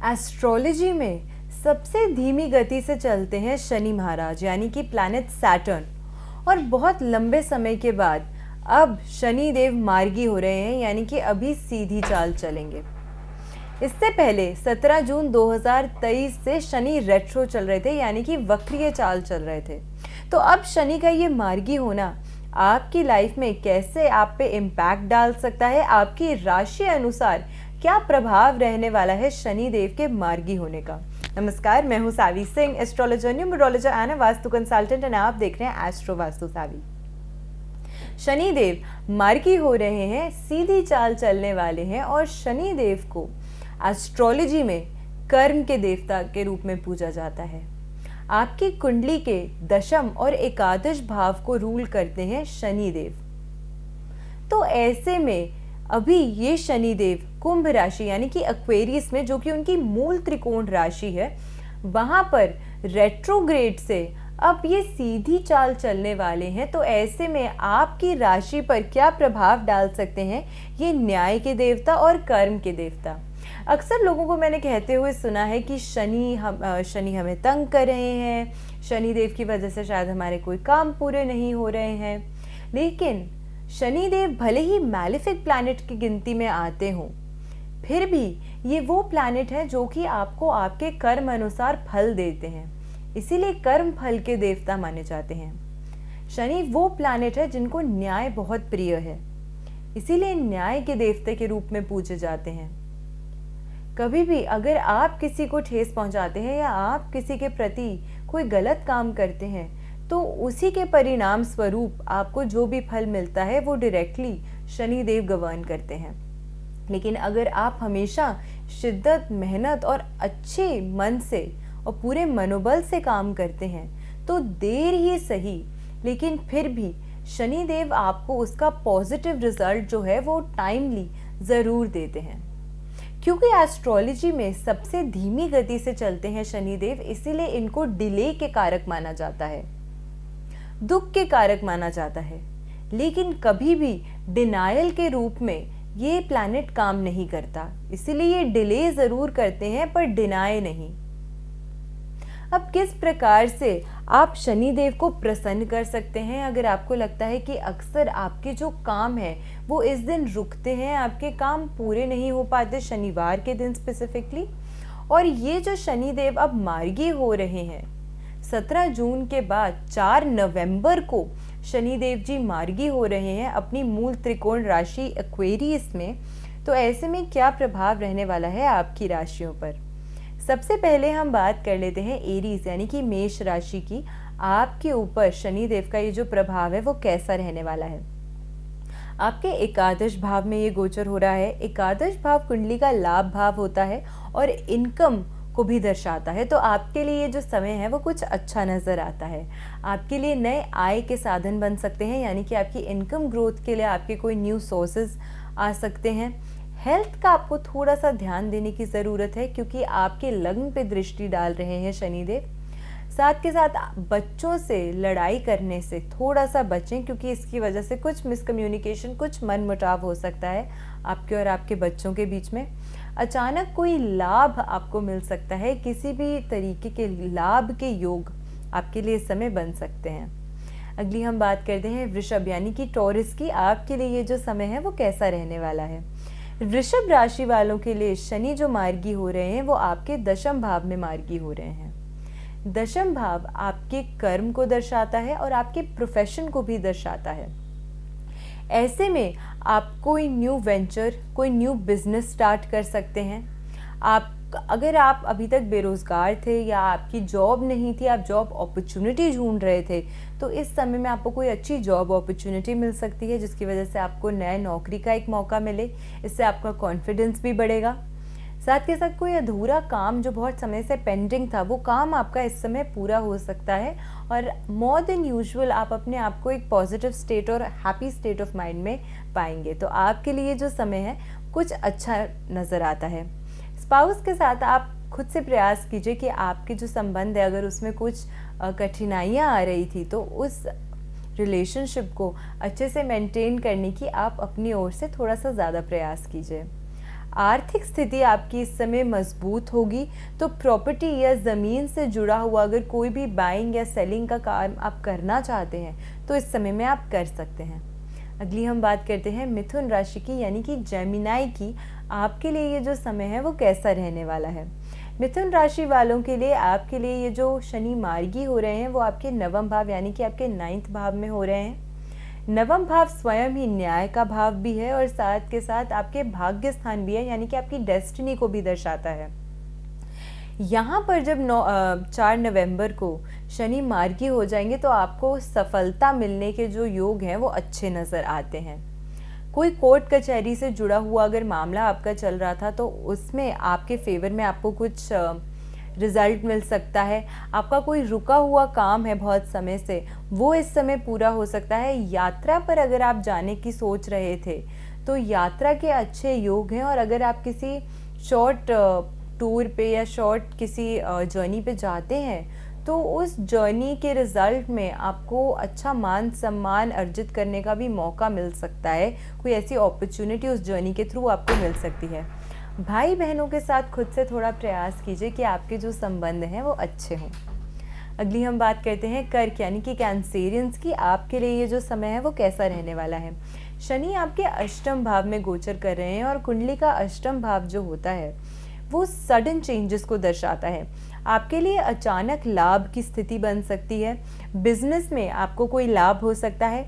Astrology में सबसे धीमी गति से चलते हैं शनि महाराज यानी कि प्लैनेट सैटर्न। और बहुत लंबे समय के बाद अब शनि देव मार्गी हो रहे हैं यानी कि अभी सीधी चाल चलेंगे। इससे पहले 17 जून 2023 से शनि रेट्रो चल रहे थे यानी कि वक्रीय चाल चल रहे थे। तो अब शनि का ये मार्गी होना आपकी लाइफ में कैसे आप पे इम्पैक्ट डाल सकता है, आपकी राशि अनुसार क्या प्रभाव रहने वाला है शनि देव के मार्गी होने का। नमस्कार, मैं हूं Saavi Singh, astrologer, numerologer and vastu consultant, और आप देख रहे हैं एस्ट्रो वास्तु सावी। शनि देव मार्गी हो रहे हैं, सीधी चाल चलने वाले हैं और शनि देव को एस्ट्रोलॉजी में कर्म के देवता के रूप में पूजा जाता है। आपकी कुंडली के दशम और एकादश भाव को रूल करते हैं शनि देव। तो ऐसे में अभी ये शनि देव कुंभ राशि यानी कि एक्वेरियस में, जो कि उनकी मूल त्रिकोण राशि है, वहां पर रेट्रोग्रेड से अब ये सीधी चाल चलने वाले हैं। तो ऐसे में आपकी राशि पर क्या प्रभाव डाल सकते हैं ये न्याय के देवता और कर्म के देवता। अक्सर लोगों को मैंने कहते हुए सुना है कि शनि हमें तंग कर रहे हैं, शनि देव की वजह से शायद हमारे कोई काम पूरे नहीं हो रहे हैं। लेकिन शनि देव भले ही मैलेफिक प्लैनेट की गिनती में आते हों, फिर भी ये वो प्लैनेट है जो कि आपको आपके कर्म अनुसार फल देते हैं, इसीलिए कर्म फल के देवता माने जाते हैं। शनि वो प्लैनेट है जिनको न्याय बहुत प्रिय है, इसीलिए न्याय के देवते के रूप में पूजे जाते हैं। कभी भी अगर आप किसी को ठेस पहुंचाते हैं या आप किसी के प्रति कोई गलत काम करते हैं, तो उसी के परिणाम स्वरूप आपको जो भी फल मिलता है वो डायरेक्टली शनि देव गवर्न करते हैं। लेकिन अगर आप हमेशा शिद्दत, मेहनत और अच्छे मन से और पूरे मनोबल से काम करते हैं, तो देर ही सही लेकिन फिर भी शनि देव आपको उसका पॉजिटिव रिजल्ट जो है वो टाइमली ज़रूर देते हैं। क्योंकि एस्ट्रोलॉजी में सबसे धीमी गति से चलते हैं शनि देव, इसीलिए इनको डिले के कारक माना जाता है, दुख के कारक माना जाता है। लेकिन कभी भी डिनायल के रूप में ये प्लैनेट काम नहीं करता, इसीलिए ये डिले ज़रूर करते हैं पर डिनाय नहीं। अब किस प्रकार से आप शनि देव को प्रसन्न कर सकते हैं? अगर आपको लगता है कि अक्सर आपके जो काम है वो इस दिन रुकते हैं, आपके काम पूरे नहीं हो पाते शनिवार के दिन स्पेसिफिकली, और ये जो शनि देव अब मार्गी हो रहे हैं 17 जून के बाद 4 नवंबर को शनि देव जी मार्गी हो रहे हैं अपनी मूल त्रिकोण राशि एक्वेरियस में। तो ऐसे में क्या प्रभाव रहने वाला है आपकी राशियों पर? सबसे पहले हम बात कर लेते हैं एरीज यानी कि मेष राशि की। आपके ऊपर शनि देव का ये जो प्रभाव है वो कैसा रहने वाला है? आपके एकादश भाव में ये गोचर हो रहा है। एकादश भाव कुंडली का लाभ भाव होता है और इनकम को भी दर्शाता है। तो आपके लिए ये जो समय है वो कुछ अच्छा नज़र आता है। आपके लिए नए आय के साधन बन सकते हैं, यानी कि आपकी इनकम ग्रोथ के लिए आपके कोई न्यू सोर्सेज आ सकते हैं। हेल्थ का आपको थोड़ा सा ध्यान देने की ज़रूरत है क्योंकि आपके लग्न पे दृष्टि डाल रहे हैं शनि देव। साथ के साथ बच्चों से लड़ाई करने से थोड़ा सा बचें क्योंकि इसकी वजह से कुछ मिसकम्युनिकेशन, कुछ मनमुटाव हो सकता है आपके और आपके बच्चों के बीच में। अचानक कोई लाभ आपको मिल सकता है, किसी भी तरीके के लाभ के योग आपके लिए इस समय बन सकते हैं। अगली हम बात करते हैं वृषभ यानी कि टॉरस की। आपके लिए ये जो समय है वो कैसा रहने वाला है? वृषभ राशि वालों के लिए शनि जो मार्गी हो रहे हैं वो आपके दशम भाव में मार्गी हो रहे हैं। दशम भाव आपके कर्म को दर्शाता है और आपके प्रोफेशन को भी दर्शाता है। ऐसे में आप कोई न्यू वेंचर, कोई न्यू बिजनेस स्टार्ट कर सकते हैं। अगर आप अभी तक बेरोजगार थे या आपकी जॉब नहीं थी, आप जॉब अपॉर्चुनिटी ढूंढ रहे थे, तो इस समय में आपको कोई अच्छी जॉब अपॉर्चुनिटी मिल सकती है जिसकी वजह से आपको नए नौकरी का एक मौका मिले। इससे आपका कॉन्फिडेंस भी बढ़ेगा। साथ के साथ कोई अधूरा काम जो बहुत समय से पेंडिंग था, वो काम आपका इस समय पूरा हो सकता है और मोर देन यूजुअल आप अपने आप को एक पॉजिटिव स्टेट और हैप्पी स्टेट ऑफ माइंड में पाएंगे। तो आपके लिए जो समय है कुछ अच्छा नज़र आता है। स्पाउस के साथ आप खुद से प्रयास कीजिए कि आपके जो संबंध है, अगर उसमें कुछ कठिनाइयाँ आ रही थी, तो उस रिलेशनशिप को अच्छे से मेंटेन करने की आप अपनी ओर से थोड़ा सा ज़्यादा प्रयास कीजिए। आर्थिक स्थिति आपकी इस समय मजबूत होगी, तो प्रॉपर्टी या ज़मीन से जुड़ा हुआ अगर कोई भी बाइंग या सेलिंग का काम आप करना चाहते हैं तो इस समय में आप कर सकते हैं। अगली हम बात करते हैं मिथुन राशि की यानी कि जेमिनाई की। आपके लिए ये जो समय है वो कैसा रहने वाला है। मिथुन राशि वालों के लिए आपके लिए ये जो शनि मार्गी हो रहे हैं वो आपके नवम भाव यानी कि आपके 9th भाव में हो रहे हैं। नवम भाव स्वयं ही न्याय का भाव भी है और साथ के साथ आपके भाग्य स्थान भी है, यानी कि आपकी डेस्टिनी को भी दर्शाता है। यहाँ पर जब 4 नवंबर को शनि मार्गी हो जाएंगे तो आपको सफलता मिलने के जो योग हैं वो अच्छे नज़र आते हैं। कोई कोर्ट कचहरी से जुड़ा हुआ अगर मामला आपका चल रहा था तो उसमें आपके फेवर में आपको कुछ रिजल्ट मिल सकता है। आपका कोई रुका हुआ काम है बहुत समय से, वो इस समय पूरा हो सकता है। यात्रा पर अगर आप जाने की सोच रहे थे तो यात्रा के अच्छे योग हैं, और अगर आप किसी शॉर्ट टूर पे या शॉर्ट किसी जर्नी पे जाते हैं तो उस जर्नी के रिज़ल्ट में आपको अच्छा मान सम्मान अर्जित करने का भी मौका मिल सकता है। कोई ऐसी अपॉर्चुनिटी उस जर्नी के थ्रू आपको मिल सकती है। भाई बहनों के साथ खुद से थोड़ा प्रयास कीजिए कि आपके जो संबंध हैं वो अच्छे हों। अगली हम बात करते हैं कर्क यानी कि कैंसेरियंस की। आपके लिए ये जो समय है वो कैसा रहने वाला है। शनि आपके अष्टम भाव में गोचर कर रहे हैं, और कुंडली का अष्टम भाव जो होता है वो सडन चेंजेस को दर्शाता है। आपके लिए अचानक लाभ की स्थिति बन सकती है। बिजनेस में आपको कोई लाभ हो सकता है।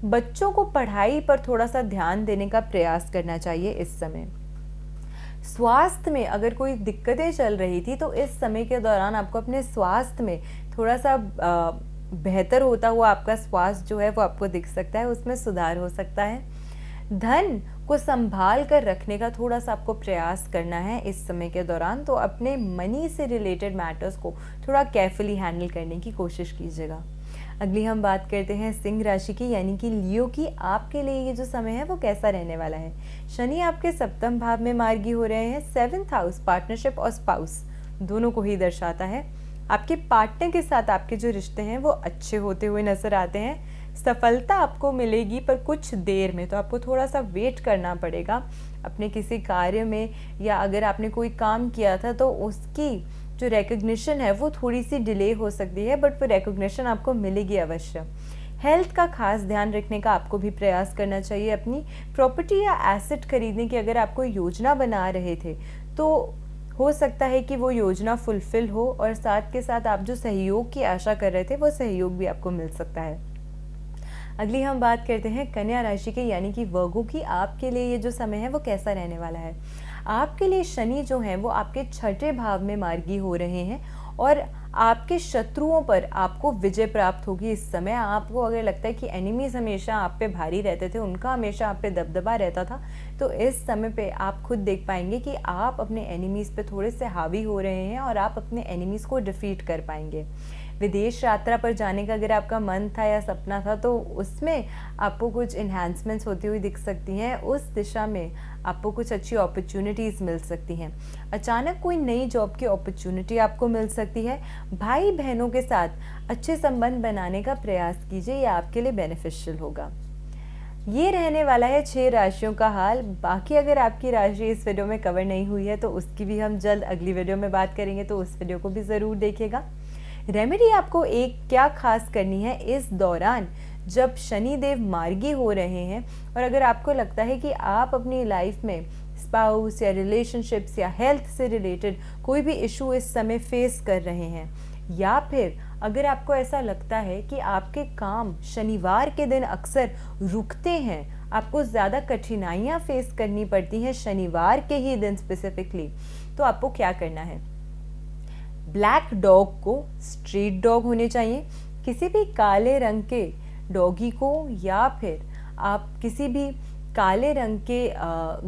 बच्चों को पढ़ाई पर थोड़ा सा ध्यान देने का प्रयास करना चाहिए इस समय। स्वास्थ्य में अगर कोई दिक्कतें चल रही थी तो इस समय के दौरान आपको अपने स्वास्थ्य में थोड़ा सा बेहतर होता हुआ आपका स्वास्थ्य जो है वो आपको दिख सकता है, उसमें सुधार हो सकता है। धन को संभाल कर रखने का थोड़ा सा आपको प्रयास करना है इस समय के दौरान, तो अपने मनी से रिलेटेड मैटर्स को थोड़ा केयरफुली हैंडल करने की कोशिश कीजिएगा। अगली हम बात करते हैं सिंह राशि की यानी कि लियो की। आपके लिए ये जो समय है वो कैसा रहने वाला है। शनि आपके सप्तम भाव में मार्गी हो रहे हैं। 7th हाउस पार्टनरशिप और स्पाउस दोनों को ही दर्शाता है। आपके पार्टनर के साथ आपके जो रिश्ते हैं वो अच्छे होते हुए नजर आते हैं। सफलता आपको मिलेगी पर कुछ देर में, तो आपको थोड़ा सा वेट करना पड़ेगा अपने किसी कार्य में, या अगर आपने कोई काम किया था तो उसकी जो रिकग्निशन है वो थोड़ी सी डिले हो सकती है, बट वो रिकग्निशन आपको मिलेगी अवश्य। हेल्थ का खास ध्यान रखने का आपको भी प्रयास करना चाहिए। अपनी प्रॉपर्टी या एसेट खरीदने की अगर आप कोई योजना बना रहे थे तो हो सकता है कि वो योजना फुलफिल हो, और साथ के साथ आप जो सहयोग की आशा कर रहे थे वो सहयोग भी आपको मिल सकता है। अगली हम बात करते हैं कन्या राशि के यानी कि वर्गो की। आपके लिए ये जो समय है वो कैसा रहने वाला है। आपके लिए शनि जो है वो आपके 6ठे भाव में मार्गी हो रहे हैं, और आपके शत्रुओं पर आपको विजय प्राप्त होगी इस समय। आपको अगर लगता है कि एनिमीज हमेशा आप पे भारी रहते थे, उनका हमेशा आप पे दबदबा रहता था, तो इस समय पे आप खुद देख पाएंगे कि आप अपने एनिमीज पे थोड़े से हावी हो रहे हैं और आप अपने एनिमीज को डिफीट कर पाएंगे। विदेश यात्रा पर जाने का अगर आपका मन था या सपना था तो उसमें आपको कुछ इन्हांसमेंट्स होती हुई दिख सकती हैं। उस दिशा में आपको कुछ अच्छी अपॉर्चुनिटीज़ मिल सकती हैं। अचानक कोई नई जॉब की अपॉर्चुनिटी आपको मिल सकती है। भाई बहनों के साथ अच्छे संबंध बनाने का प्रयास कीजिए, यह आपके लिए बेनिफिशियल होगा। ये रहने वाला है 6 राशियों का हाल। बाकी अगर आपकी राशि इस वीडियो में कवर नहीं हुई है तो उसकी भी हम जल्द अगली वीडियो में बात करेंगे, तो उस वीडियो को भी ज़रूर देखिएगा। रेमेडी आपको एक क्या खास करनी है इस दौरान जब शनि देव मार्गी हो रहे हैं, और अगर आपको लगता है कि आप अपनी लाइफ में स्पाउस या रिलेशनशिप्स या हेल्थ से रिलेटेड कोई भी इशू इस समय फेस कर रहे हैं, या फिर अगर आपको ऐसा लगता है कि आपके काम शनिवार के दिन अक्सर रुकते हैं, आपको ज़्यादा कठिनाइयाँ फेस करनी पड़ती हैं शनिवार के ही दिन स्पेसिफिकली, तो आपको क्या करना है। ब्लैक डॉग को स्ट्रीट डॉग होने चाहिए। किसी भी काले रंग के डॉगी को या फिर आप किसी भी काले रंग के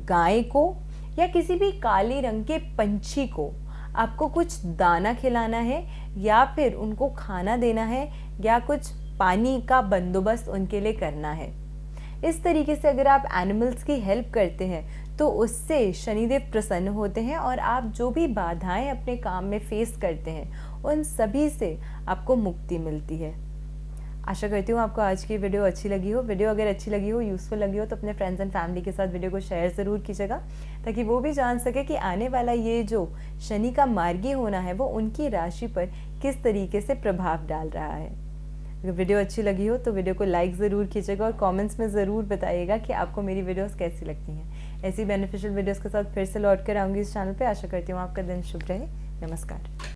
गाय को या किसी भी काले रंग के पंछी को आपको कुछ दाना खिलाना है, या फिर उनको खाना देना है, या कुछ पानी का बंदोबस्त उनके लिए करना है। इस तरीके से अगर आप एनिमल्स की हेल्प करते हैं तो उससे शनिदेव प्रसन्न होते हैं, और आप जो भी बाधाएं अपने काम में फेस करते हैं उन सभी से आपको मुक्ति मिलती है। आशा करती हूँ आपको आज की वीडियो अच्छी लगी हो। वीडियो अगर अच्छी लगी हो, यूज़फुल लगी हो, तो अपने फ्रेंड्स एंड फैमिली के साथ वीडियो को शेयर ज़रूर कीजिएगा, ताकि वो भी जान सके कि आने वाला ये जो शनि का मार्गी होना है वो उनकी राशि पर किस तरीके से प्रभाव डाल रहा है। अगर वीडियो अच्छी लगी हो तो वीडियो को लाइक ज़रूर कीजिएगा और कमेंट्स में ज़रूर बताइएगा कि आपको मेरी वीडियोस कैसी लगती हैं। ऐसी बेनिफिशियल वीडियोस के साथ फिर से लौट कर आऊँगी इस चैनल पे। आशा करती हूँ आपका दिन शुभ रहे। नमस्कार।